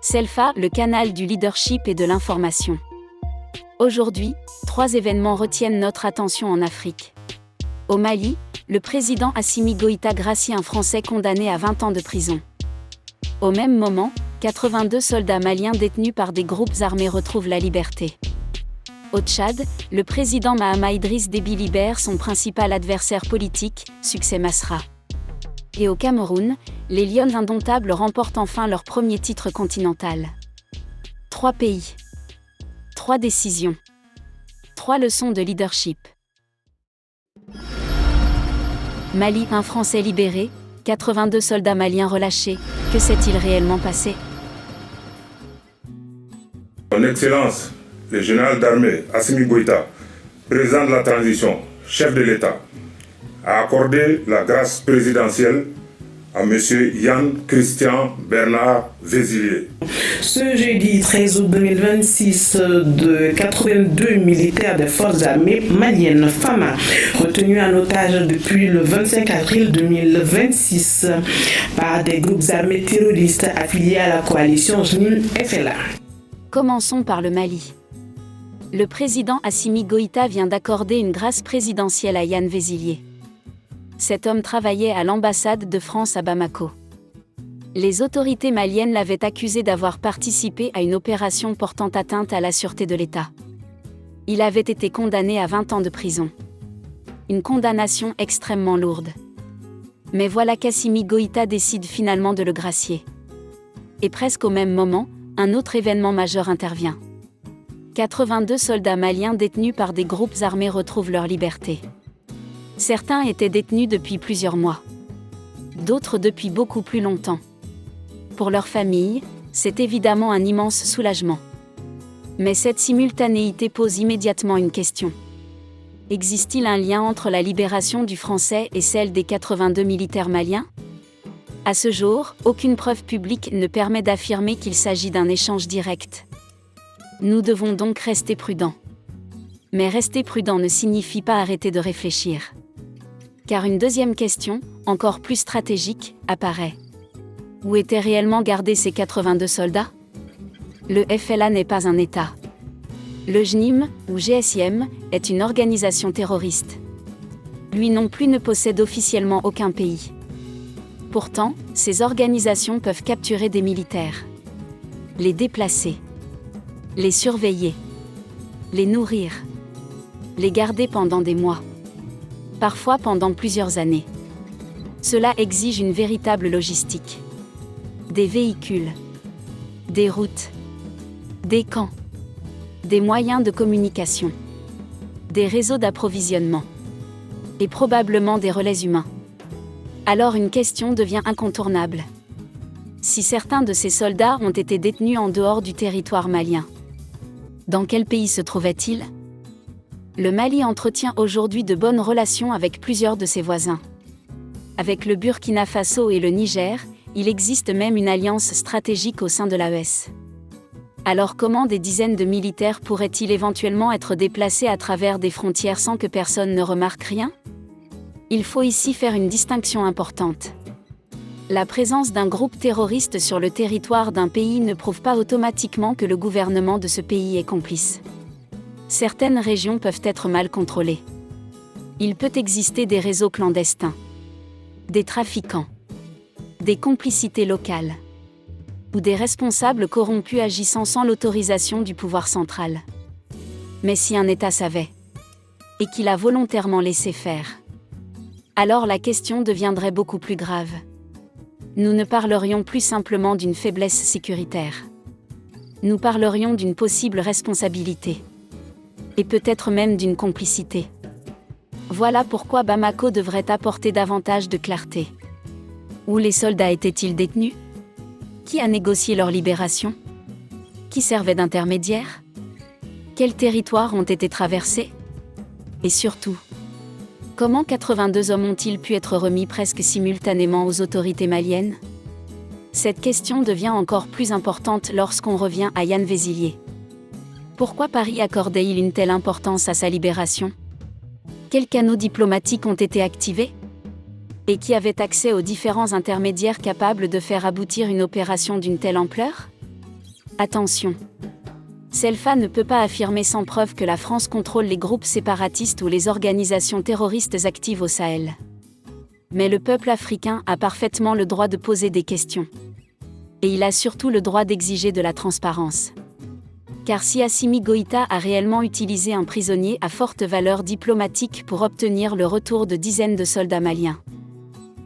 CELFA, le canal du leadership et de l'information. Aujourd'hui, 3 événements retiennent notre attention en Afrique. Au Mali, le président Assimi Goïta gracie un Français condamné à 20 ans de prison. Au même moment, 82 soldats maliens détenus par des groupes armés retrouvent la liberté. Au Tchad, le président Mahama Idriss Déby libère son principal adversaire politique, Succès Masra. Et au Cameroun, les Lions indomptables remportent enfin leur premier titre continental. 3 pays. 3 décisions. 3 leçons de leadership. Mali, un Français libéré, 82 soldats maliens relâchés. Que s'est-il réellement passé? Son Excellence, le général d'armée Assimi Goïta, président de la transition, chef de l'État, a accordé la grâce présidentielle à M. Yann Christian Bernard Vézilier. Ce jeudi 13 août 2026, de 82 militaires des forces armées maliennes FAMA, retenus en otage depuis le 25 avril 2026 par des groupes armés terroristes affiliés à la coalition JNIM-FLA. Commençons par le Mali. Le président Assimi Goïta vient d'accorder une grâce présidentielle à Yann Vézilier. Cet homme travaillait à l'ambassade de France à Bamako. Les autorités maliennes l'avaient accusé d'avoir participé à une opération portant atteinte à la sûreté de l'État. Il avait été condamné à 20 ans de prison. Une condamnation extrêmement lourde. Mais voilà qu'Assimi Goïta décide finalement de le gracier. Et presque au même moment, un autre événement majeur intervient. 82 soldats maliens détenus par des groupes armés retrouvent leur liberté. Certains étaient détenus depuis plusieurs mois. D'autres depuis beaucoup plus longtemps. Pour leurs familles, c'est évidemment un immense soulagement. Mais cette simultanéité pose immédiatement une question. Existe-t-il un lien entre la libération du Français et celle des 82 militaires maliens? À ce jour, aucune preuve publique ne permet d'affirmer qu'il s'agit d'un échange direct. Nous devons donc rester prudents. Mais rester prudent ne signifie pas arrêter de réfléchir. Car une deuxième question, encore plus stratégique, apparaît. Où étaient réellement gardés ces 82 soldats? Le FLA n'est pas un État. Le JNIM, ou GSIM, est une organisation terroriste. Lui non plus ne possède officiellement aucun pays. Pourtant, ces organisations peuvent capturer des militaires. Les déplacer. Les surveiller. Les nourrir. Les garder pendant des mois. Parfois pendant plusieurs années. Cela exige une véritable logistique. Des véhicules. Des routes. Des camps. Des moyens de communication. Des réseaux d'approvisionnement. Et probablement des relais humains. Alors une question devient incontournable. Si certains de ces soldats ont été détenus en dehors du territoire malien, dans quel pays se trouvaient-ils? Le Mali entretient aujourd'hui de bonnes relations avec plusieurs de ses voisins. Avec le Burkina Faso et le Niger, il existe même une alliance stratégique au sein de l'AES. Alors comment des dizaines de militaires pourraient-ils éventuellement être déplacés à travers des frontières sans que personne ne remarque rien? Il faut ici faire une distinction importante. La présence d'un groupe terroriste sur le territoire d'un pays ne prouve pas automatiquement que le gouvernement de ce pays est complice. Certaines régions peuvent être mal contrôlées. Il peut exister des réseaux clandestins, des trafiquants, des complicités locales, ou des responsables corrompus agissant sans l'autorisation du pouvoir central. Mais si un État savait, et qu'il a volontairement laissé faire, alors la question deviendrait beaucoup plus grave. Nous ne parlerions plus simplement d'une faiblesse sécuritaire. Nous parlerions d'une possible responsabilité. Et peut-être même d'une complicité. Voilà pourquoi Bamako devrait apporter davantage de clarté. Où les soldats étaient-ils détenus? Qui a négocié leur libération? Qui servait d'intermédiaire? Quels territoires ont été traversés? Et surtout, comment 82 hommes ont-ils pu être remis presque simultanément aux autorités maliennes? Cette question devient encore plus importante lorsqu'on revient à Yann Vézilier. Pourquoi Paris accordait-il une telle importance à sa libération? Quels canaux diplomatiques ont été activés? Et qui avait accès aux différents intermédiaires capables de faire aboutir une opération d'une telle ampleur? Attention. Selfa ne peut pas affirmer sans preuve que la France contrôle les groupes séparatistes ou les organisations terroristes actives au Sahel. Mais le peuple africain a parfaitement le droit de poser des questions. Et il a surtout le droit d'exiger de la transparence. Car si Assimi Goïta a réellement utilisé un prisonnier à forte valeur diplomatique pour obtenir le retour de dizaines de soldats maliens,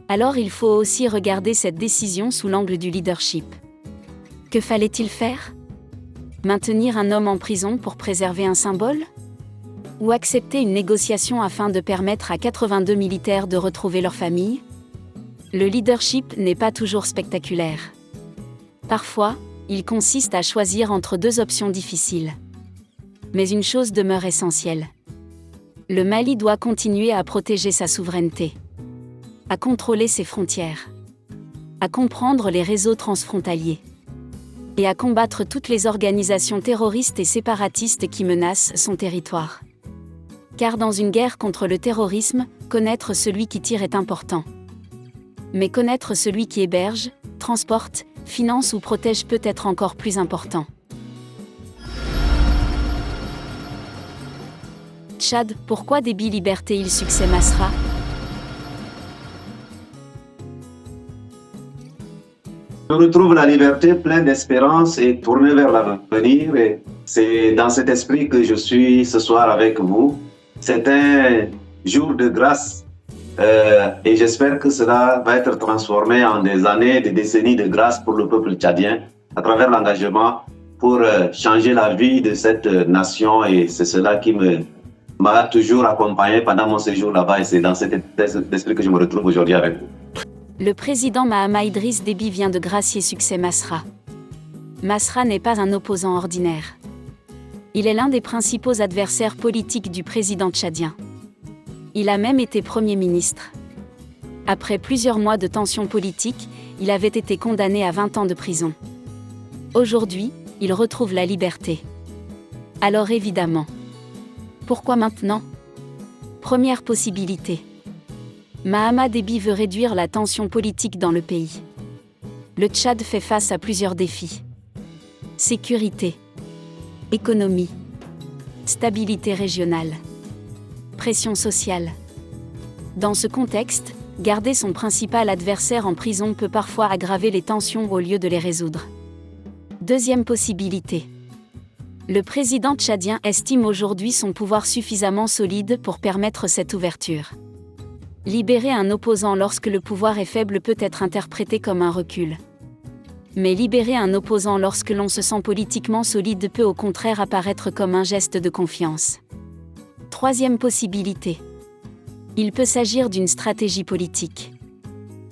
alors il faut aussi regarder cette décision sous l'angle du leadership. Que fallait-il faire ? Maintenir un homme en prison pour préserver un symbole ? Ou accepter une négociation afin de permettre à 82 militaires de retrouver leur famille ? Le leadership n'est pas toujours spectaculaire. Parfois, il consiste à choisir entre deux options difficiles. Mais une chose demeure essentielle. Le Mali doit continuer à protéger sa souveraineté, à contrôler ses frontières, à comprendre les réseaux transfrontaliers et à combattre toutes les organisations terroristes et séparatistes qui menacent son territoire. Car dans une guerre contre le terrorisme, connaître celui qui tire est important. Mais connaître celui qui héberge, transporte, finance ou protège peut être encore plus important. Tchad, pourquoi Déby Liberté il succès Masra ? Je retrouve la liberté pleine d'espérance et tournée vers l'avenir. Et c'est dans cet esprit que je suis ce soir avec vous. C'est un jour de grâce et j'espère que cela va être transformé en des années, des décennies de grâce pour le peuple tchadien à travers l'engagement pour changer la vie de cette nation. Et c'est cela qui m'a toujours accompagné pendant mon séjour là-bas et c'est dans cet esprit que je me retrouve aujourd'hui avec vous. Le président Mahama Idriss Déby vient de gracier succès Masra. Masra n'est pas un opposant ordinaire. Il est l'un des principaux adversaires politiques du président tchadien. Il a même été Premier ministre. Après plusieurs mois de tensions politiques, il avait été condamné à 20 ans de prison. Aujourd'hui, il retrouve la liberté. Alors évidemment. Pourquoi maintenant ? Première possibilité. Mahama Déby veut réduire la tension politique dans le pays. Le Tchad fait face à plusieurs défis. Sécurité, économie, stabilité régionale, pression sociale. Dans ce contexte, garder son principal adversaire en prison peut parfois aggraver les tensions au lieu de les résoudre. Deuxième possibilité. Le président tchadien estime aujourd'hui son pouvoir suffisamment solide pour permettre cette ouverture. Libérer un opposant lorsque le pouvoir est faible peut être interprété comme un recul. Mais libérer un opposant lorsque l'on se sent politiquement solide peut au contraire apparaître comme un geste de confiance. Troisième possibilité. Il peut s'agir d'une stratégie politique.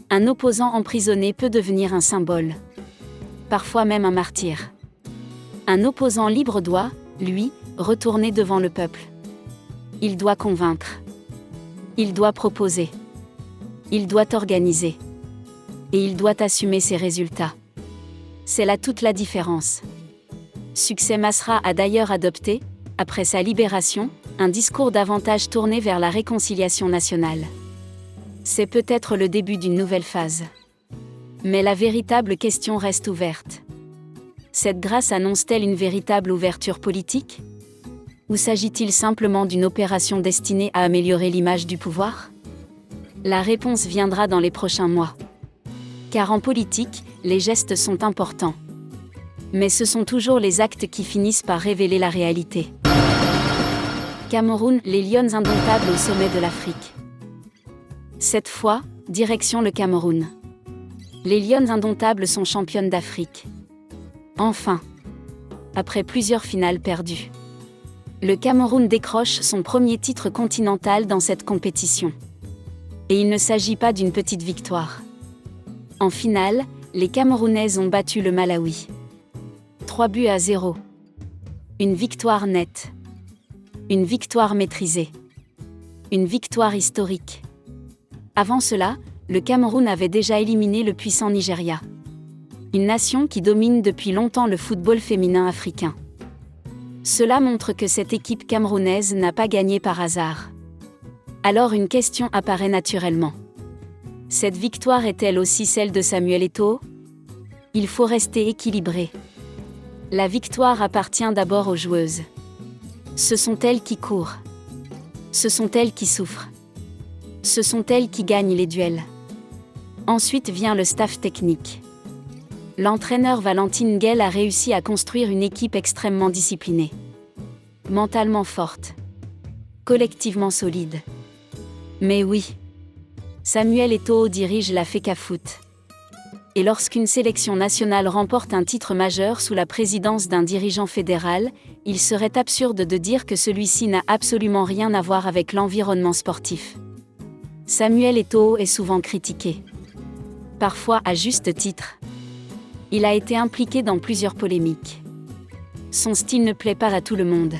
Un opposant emprisonné peut devenir un symbole. Parfois même un martyr. Un opposant libre doit, lui, retourner devant le peuple. Il doit convaincre. Il doit proposer. Il doit organiser. Et il doit assumer ses résultats. C'est là toute la différence. Succès Masra a d'ailleurs adopté, après sa libération, un discours davantage tourné vers la réconciliation nationale. C'est peut-être le début d'une nouvelle phase. Mais la véritable question reste ouverte. Cette grâce annonce-t-elle une véritable ouverture politique ? Ou s'agit-il simplement d'une opération destinée à améliorer l'image du pouvoir ? La réponse viendra dans les prochains mois. Car en politique, les gestes sont importants. Mais ce sont toujours les actes qui finissent par révéler la réalité. Cameroun, les Lions indomptables au sommet de l'Afrique. Cette fois, direction le Cameroun. Les Lions indomptables sont championnes d'Afrique. Enfin, après plusieurs finales perdues. Le Cameroun décroche son premier titre continental dans cette compétition. Et il ne s'agit pas d'une petite victoire. En finale, les Camerounaises ont battu le Malawi. 3-0. Une victoire nette. Une victoire maîtrisée. Une victoire historique. Avant cela, le Cameroun avait déjà éliminé le puissant Nigeria. Une nation qui domine depuis longtemps le football féminin africain. Cela montre que cette équipe camerounaise n'a pas gagné par hasard. Alors une question apparaît naturellement. Cette victoire est-elle aussi celle de Samuel Eto'o ? Il faut rester équilibré. La victoire appartient d'abord aux joueuses. Ce sont elles qui courent. Ce sont elles qui souffrent. Ce sont elles qui gagnent les duels. Ensuite vient le staff technique. L'entraîneur Valentine Guel a réussi à construire une équipe extrêmement disciplinée. Mentalement forte. Collectivement solide. Mais oui. Samuel Eto'o dirige la FECAFOOT. Et lorsqu'une sélection nationale remporte un titre majeur sous la présidence d'un dirigeant fédéral, il serait absurde de dire que celui-ci n'a absolument rien à voir avec l'environnement sportif. Samuel Eto'o est souvent critiqué. Parfois à juste titre. Il a été impliqué dans plusieurs polémiques. Son style ne plaît pas à tout le monde.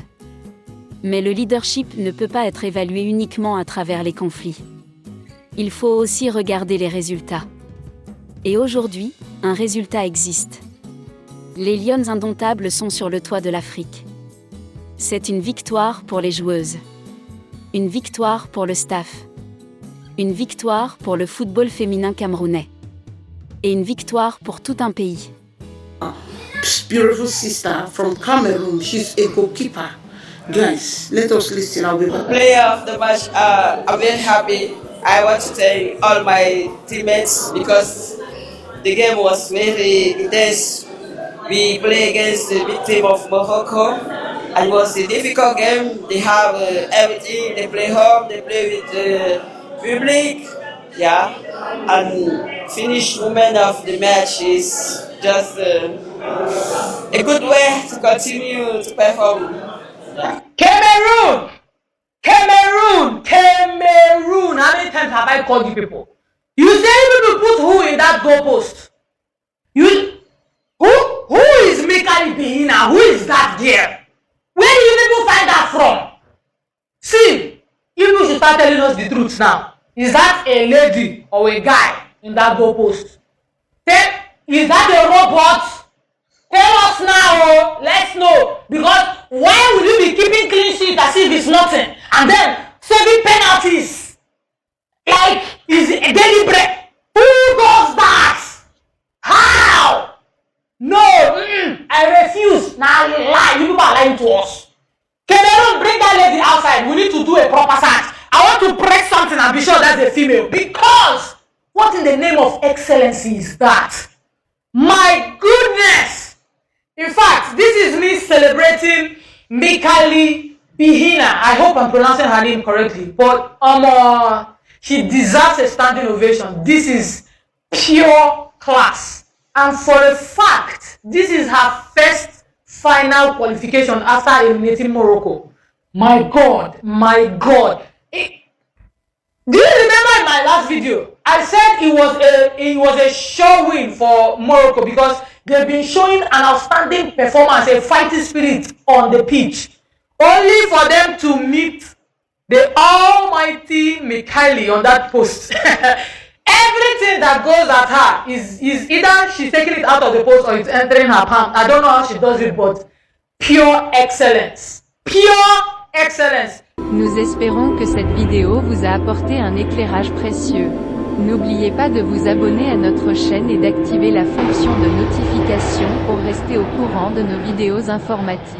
Mais le leadership ne peut pas être évalué uniquement à travers les conflits. Il faut aussi regarder les résultats. Et aujourd'hui, un résultat existe. Les Lions indomptables sont sur le toit de l'Afrique. C'est une victoire pour les joueuses. Une victoire pour le staff. Une victoire pour le football féminin camerounais. Et une victoire pour tout un pays. Beautiful sister from Cameroon, she's a goalkeeper. Guys, let us listen. I'll be back. Player of the match, I'm very happy. I want to thank all my teammates because the game was very intense. We play against the big team of Morocco and it was a difficult game. They have everything, they play home, they play with the public, yeah. And finish moment of the match is just a good way to continue to perform. Yeah. Cameroon! Cameroon! Cameroon! How many times have I called you people? You say people put who in that goalpost? Who is Mikali Bihina? Who is that girl? Where do you people find that from? See, you people should start telling us the truth now. Is that a lady or a guy in that goalpost? Is that a robot? Tell us now, oh, let's know. Because why would you be keeping clean sheet as if it's nothing? And then saving penalties? Like, is it a deliberate? Who does that? How? No, I refuse. Now lie, you people are lying to us. Cameroon, bring that lady outside. We need to do a proper search. I want to press something and be sure that's a female. Because what in the name of excellency is that? My goodness! In fact, this is me celebrating Mikali Bihina. I hope I'm pronouncing her name correctly. But she deserves a standing ovation. This is pure class. And for a fact, this is her first final qualification after eliminating Morocco. My God, my God. Do you remember in my last video, I said it was a sure win for Morocco because they've been showing an outstanding performance, a fighting spirit on the pitch. Only for them to meet the almighty Mikali on that post. Everything that goes at her is either she's taking it out of the post or it's entering her palm. I don't know how she does it, but pure excellence. Pure excellence. Nous espérons que cette vidéo vous a apporté un éclairage précieux. N'oubliez pas de vous abonner à notre chaîne et d'activer la fonction de notification pour rester au courant de nos vidéos informatives.